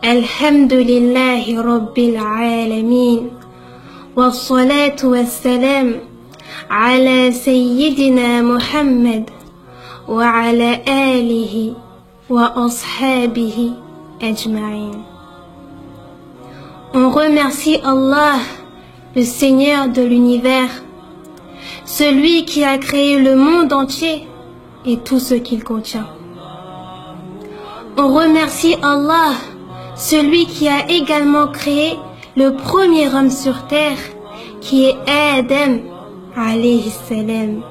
Alhamdulillahi Rabbil Alameen. Wassalatu wassalam ala Sayyidina Muhammad wa ala alihi wa ashabihi ajma'in. On remercie Allah, le Seigneur de l'univers, celui qui a créé le monde entier et tout ce qu'il contient. On remercie Allah, celui qui a également créé le premier homme sur terre, qui est Adam, alayhi salam.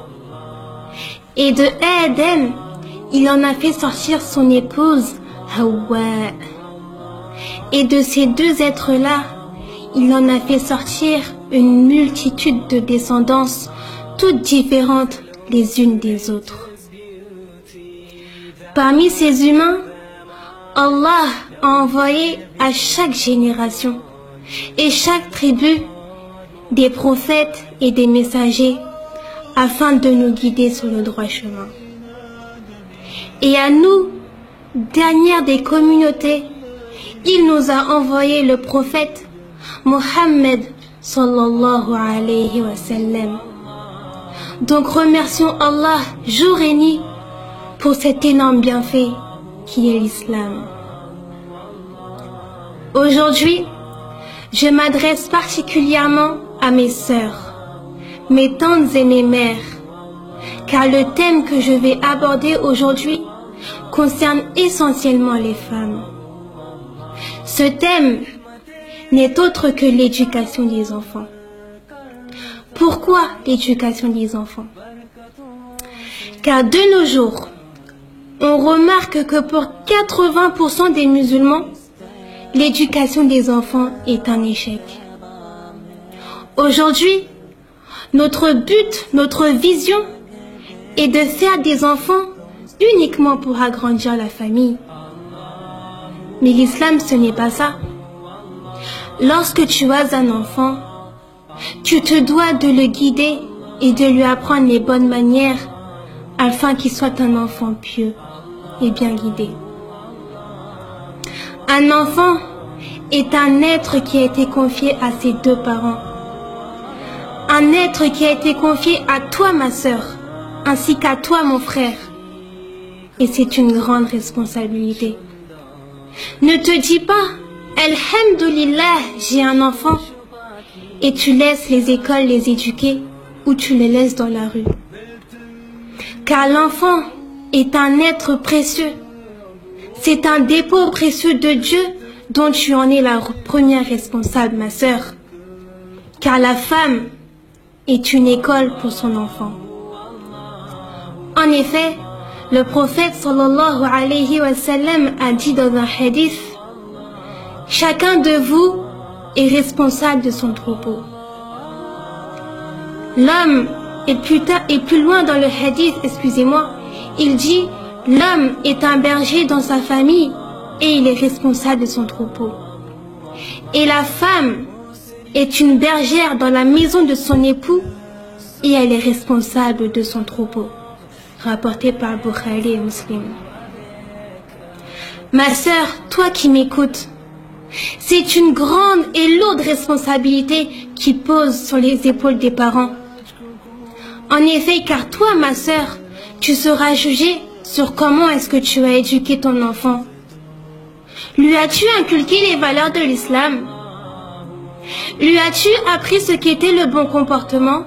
Et de Adam, il en a fait sortir son épouse, Hawa. Et de ces deux êtres-là, il en a fait sortir une multitude de descendances, toutes différentes les unes des autres. Parmi ces humains, Allah a envoyé à chaque génération et chaque tribu des prophètes et des messagers afin de nous guider sur le droit chemin. Et à nous, dernière des communautés, il nous a envoyé le prophète Mohammed sallallahu alayhi wa sallam. Donc remercions Allah jour et nuit pour cet énorme bienfait qui est l'islam. Aujourd'hui, je m'adresse particulièrement à mes sœurs, mes tantes et mes mères, car le thème que je vais aborder aujourd'hui concerne essentiellement les femmes. Ce thème n'est autre que l'éducation des enfants. Pourquoi l'éducation des enfants? Car de nos jours, on remarque que pour 80% des musulmans, l'éducation des enfants est un échec. Aujourd'hui, notre but, notre vision est de faire des enfants uniquement pour agrandir la famille. Mais l'islam, ce n'est pas ça. Lorsque tu as un enfant, tu te dois de le guider et de lui apprendre les bonnes manières afin qu'il soit un enfant pieux et bien guidé. Un enfant est un être qui a été confié à ses deux parents. Un être qui a été confié à toi, ma sœur, ainsi qu'à toi, mon frère. Et c'est une grande responsabilité. Ne te dis pas, Alhamdulillah, j'ai un enfant, et tu laisses les écoles les éduquer ou tu les laisses dans la rue. Car l'enfant est un être précieux. C'est un dépôt précieux de Dieu dont tu en es la première responsable, ma sœur. Car la femme est une école pour son enfant. En effet, le prophète sallallahu alayhi wa sallam a dit dans un hadith: chacun de vous est responsable de son troupeau. L'homme est plus loin dans le hadith, excusez-moi, il dit: l'homme est un berger dans sa famille et il est responsable de son troupeau. Et la femme est une bergère dans la maison de son époux et elle est responsable de son troupeau. Rapporté par Bukhari et Muslim. Ma sœur, toi qui m'écoutes, c'est une grande et lourde responsabilité qui pose sur les épaules des parents. En effet, car toi, ma sœur, tu seras jugée sur comment est-ce que tu as éduqué ton enfant. Lui as-tu inculqué les valeurs de l'islam? Lui as-tu appris ce qu'était le bon comportement?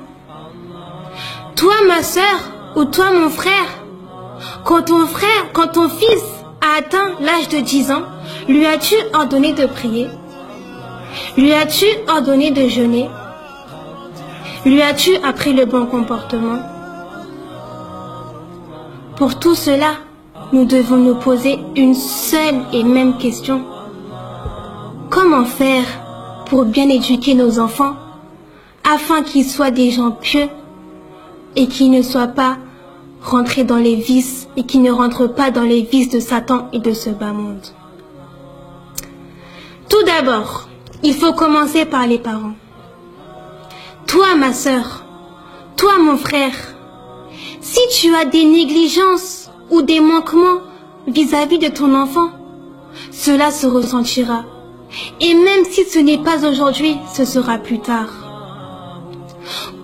Toi, ma sœur, ou toi, mon frère, quand ton fils a atteint l'âge de 10 ans, lui as-tu ordonné de prier? Lui as-tu ordonné de jeûner? Lui as-tu appris le bon comportement? Pour tout cela, nous devons nous poser une seule et même question. Comment faire pour bien éduquer nos enfants afin qu'ils soient des gens pieux et qu'ils ne soient pas rentrés dans les vices et qu'ils ne rentrent pas dans les vices de Satan et de ce bas monde? Tout d'abord, il faut commencer par les parents. Toi, ma sœur, toi, mon frère, si tu as des négligences ou des manquements vis-à-vis de ton enfant, cela se ressentira. Et même si ce n'est pas aujourd'hui, ce sera plus tard.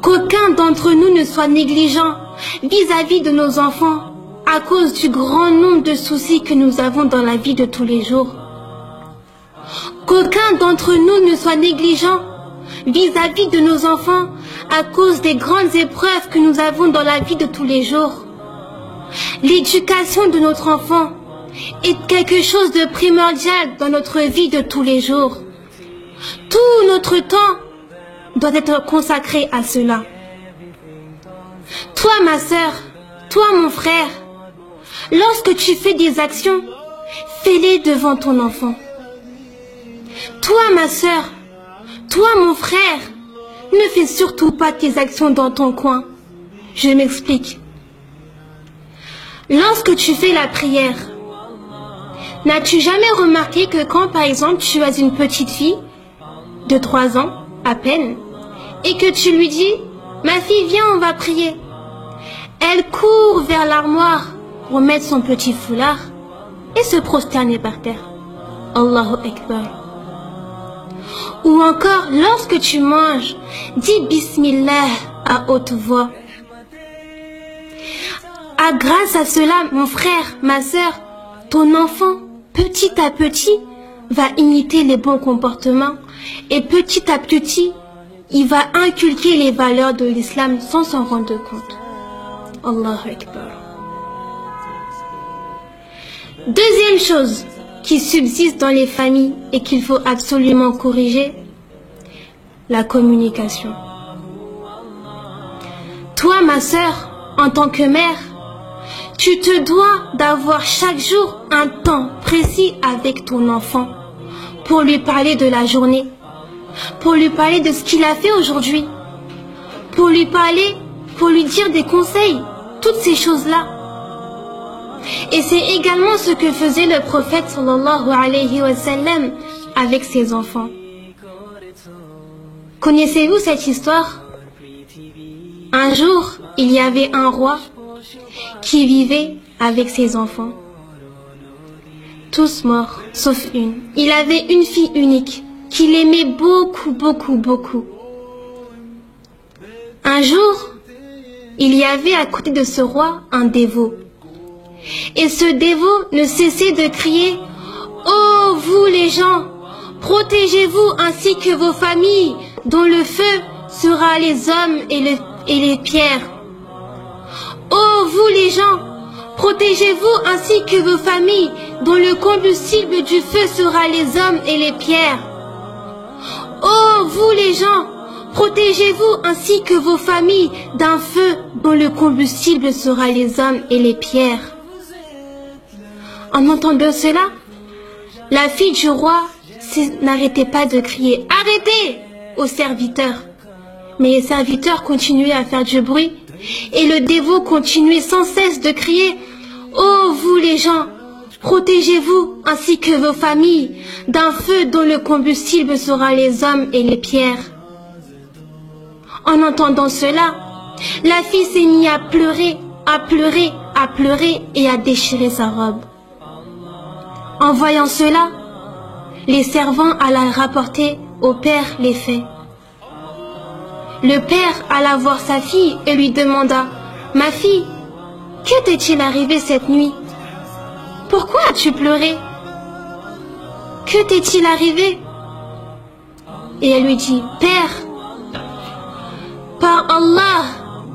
Qu'aucun d'entre nous ne soit négligent vis-à-vis de nos enfants à cause du grand nombre de soucis que nous avons dans la vie de tous les jours. Qu'aucun d'entre nous ne soit négligent vis-à-vis de nos enfants à cause des grandes épreuves que nous avons dans la vie de tous les jours. L'éducation de notre enfant est quelque chose de primordial dans notre vie de tous les jours. Tout notre temps doit être consacré à cela. Toi, ma sœur, toi, mon frère, lorsque tu fais des actions, fais-les devant ton enfant. Toi, ma sœur, toi, mon frère, ne fais surtout pas tes actions dans ton coin. Je m'explique. Lorsque tu fais la prière, n'as-tu jamais remarqué que quand, par exemple, tu as une petite fille de 3 ans, à peine, et que tu lui dis « Ma fille, viens, on va prier », elle court vers l'armoire pour mettre son petit foulard et se prosterner par terre. Allahu Akbar. Ou encore, lorsque tu manges, dis Bismillah à haute voix. Grâce à cela, mon frère, ma sœur, ton enfant, petit à petit, va imiter les bons comportements et petit à petit, il va inculquer les valeurs de l'islam sans s'en rendre compte. Allahu Akbar. Deuxième chose qui subsiste dans les familles et qu'il faut absolument corriger, la communication. Toi, ma sœur, en tant que mère, tu te dois d'avoir chaque jour un temps précis avec ton enfant pour lui parler de la journée, pour lui parler de ce qu'il a fait aujourd'hui, pour lui parler, pour lui dire des conseils, toutes ces choses-là. Et c'est également ce que faisait le prophète sallallahu alayhi wa sallam avec ses enfants. Connaissez-vous cette histoire? Un jour, il y avait un roi qui vivait avec ses enfants. Tous morts, sauf une. Il avait une fille unique qu'il aimait beaucoup, beaucoup, beaucoup. Un jour, il y avait à côté de ce roi un dévot. Et ce dévot ne cessait de crier « Oh, vous les gens, protégez-vous ainsi que vos familles, dont le feu sera les hommes et les pierres. Oh, vous les gens, protégez-vous ainsi que vos familles, dont le combustible du feu sera les hommes et les pierres. Oh, vous les gens, protégez-vous ainsi que vos familles d'un feu dont le combustible sera les hommes et les pierres. » En entendant cela, la fille du roi n'arrêtait pas de crier « Arrêtez !» aux serviteurs. Mais les serviteurs continuaient à faire du bruit et le dévot continuait sans cesse de crier « Oh, vous les gens, protégez-vous ainsi que vos familles d'un feu dont le combustible sera les hommes et les pierres. » En entendant cela, la fille s'est mise à pleurer, à pleurer, à pleurer et à déchirer sa robe. En voyant cela, les servants allaient rapporter au père les faits. Le père alla voir sa fille et lui demanda « Ma fille, que t'est-il arrivé cette nuit? Pourquoi as-tu pleuré? Que t'est-il arrivé ?» Et elle lui dit « Père, par Allah,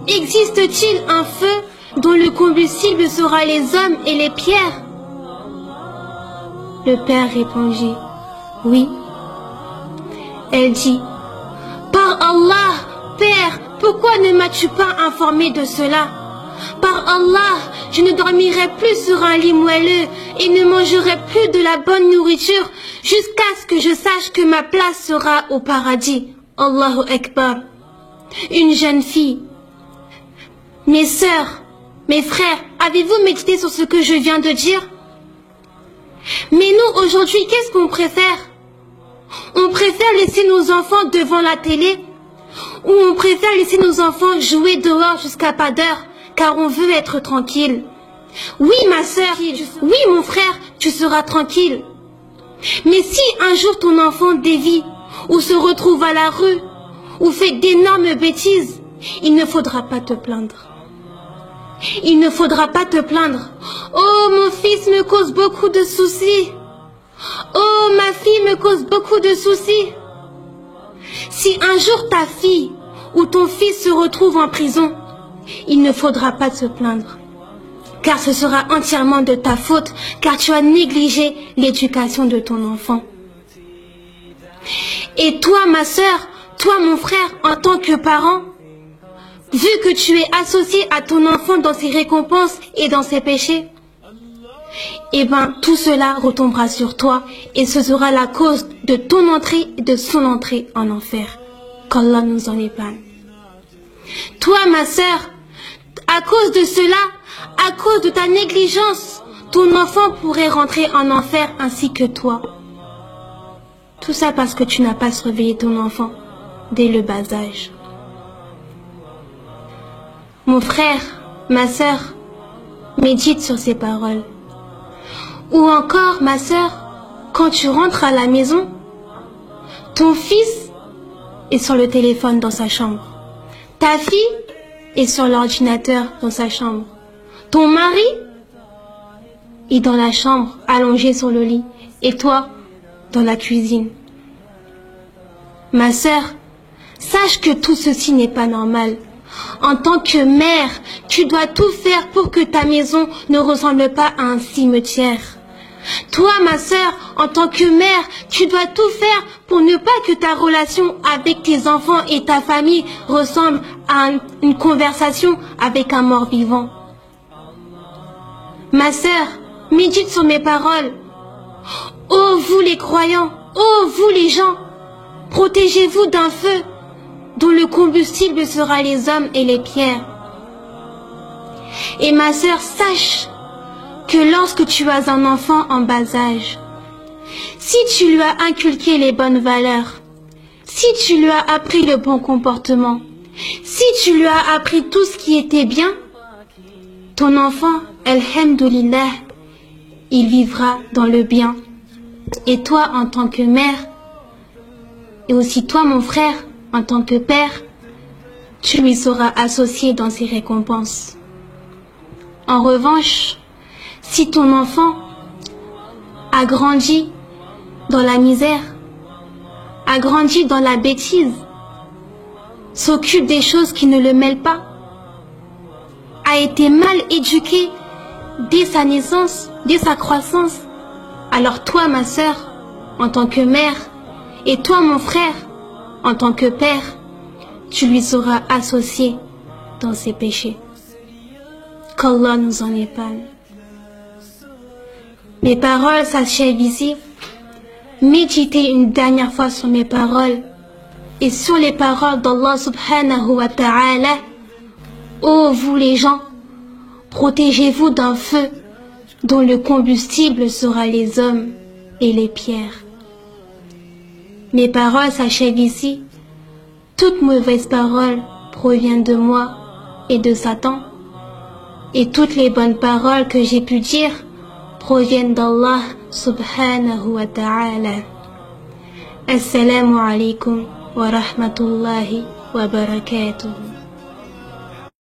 existe-t-il un feu dont le combustible sera les hommes et les pierres ?» Le père répondit « Oui. » Elle dit « Par Allah, Père, pourquoi ne m'as-tu pas informé de cela? Par Allah, je ne dormirai plus sur un lit moelleux et ne mangerai plus de la bonne nourriture jusqu'à ce que je sache que ma place sera au paradis. » Allahu Akbar. Une jeune fille. Mes sœurs, mes frères, avez-vous médité sur ce que je viens de dire? Mais nous, aujourd'hui, qu'est-ce qu'on préfère? On préfère laisser nos enfants devant la télé ou on préfère laisser nos enfants jouer dehors jusqu'à pas d'heure car on veut être tranquille. Oui, ma sœur, oui, mon frère, tu seras tranquille. Mais si un jour ton enfant dévie, ou se retrouve à la rue, ou fait d'énormes bêtises, il ne faudra pas te plaindre. Il ne faudra pas te plaindre. Oh, mon fils me cause beaucoup de soucis. Oh, ma fille me cause beaucoup de soucis. Si un jour ta fille ou ton fils se retrouve en prison, il ne faudra pas te plaindre. Car ce sera entièrement de ta faute, car tu as négligé l'éducation de ton enfant. Et toi, ma sœur, toi, mon frère, en tant que parent, vu que tu es associé à ton enfant dans ses récompenses et dans ses péchés, eh bien, tout cela retombera sur toi et ce sera la cause de ton entrée et de son entrée en enfer. Qu'Allah nous en épargne. Toi, ma sœur, à cause de cela, à cause de ta négligence, ton enfant pourrait rentrer en enfer ainsi que toi. Tout ça parce que tu n'as pas surveillé ton enfant dès le bas âge. Mon frère, ma sœur, médite sur ces paroles. Ou encore, ma sœur, quand tu rentres à la maison, ton fils est sur le téléphone dans sa chambre. Ta fille est sur l'ordinateur dans sa chambre. Ton mari est dans la chambre, allongé sur le lit. Et toi, dans la cuisine. Ma sœur, sache que tout ceci n'est pas normal. En tant que mère, tu dois tout faire pour que ta maison ne ressemble pas à un cimetière. Toi, ma sœur, en tant que mère, tu dois tout faire pour ne pas que ta relation avec tes enfants et ta famille ressemble à une conversation avec un mort-vivant. Ma sœur, médite sur mes paroles. Ô vous les croyants, ô vous les gens, protégez-vous d'un feu dont le combustible sera les hommes et les pierres. Et ma sœur, sache que lorsque tu as un enfant en bas âge, si tu lui as inculqué les bonnes valeurs, si tu lui as appris le bon comportement, si tu lui as appris tout ce qui était bien, ton enfant, alhamdoulilah, il vivra dans le bien. Et toi, en tant que mère, et aussi toi, mon frère, en tant que père, tu lui seras associé dans ses récompenses. En revanche, si ton enfant a grandi dans la misère, a grandi dans la bêtise, s'occupe des choses qui ne le mêlent pas, a été mal éduqué dès sa naissance, dès sa croissance, alors toi, ma sœur, en tant que mère, et toi, mon frère, en tant que père, tu lui seras associé dans ses péchés. Qu'Allah nous en épargne. Mes paroles s'achèvent ici. Méditez une dernière fois sur mes paroles et sur les paroles d'Allah subhanahu wa ta'ala. Ô vous les gens, protégez-vous d'un feu dont le combustible sera les hommes et les pierres. Mes paroles s'achèvent ici. Toute mauvaise parole provient de moi et de Satan. Et toutes les bonnes paroles que j'ai pu dire proviennent d'Allah subhanahu wa ta'ala. Assalamu alaikum wa rahmatullahi wa barakatuh.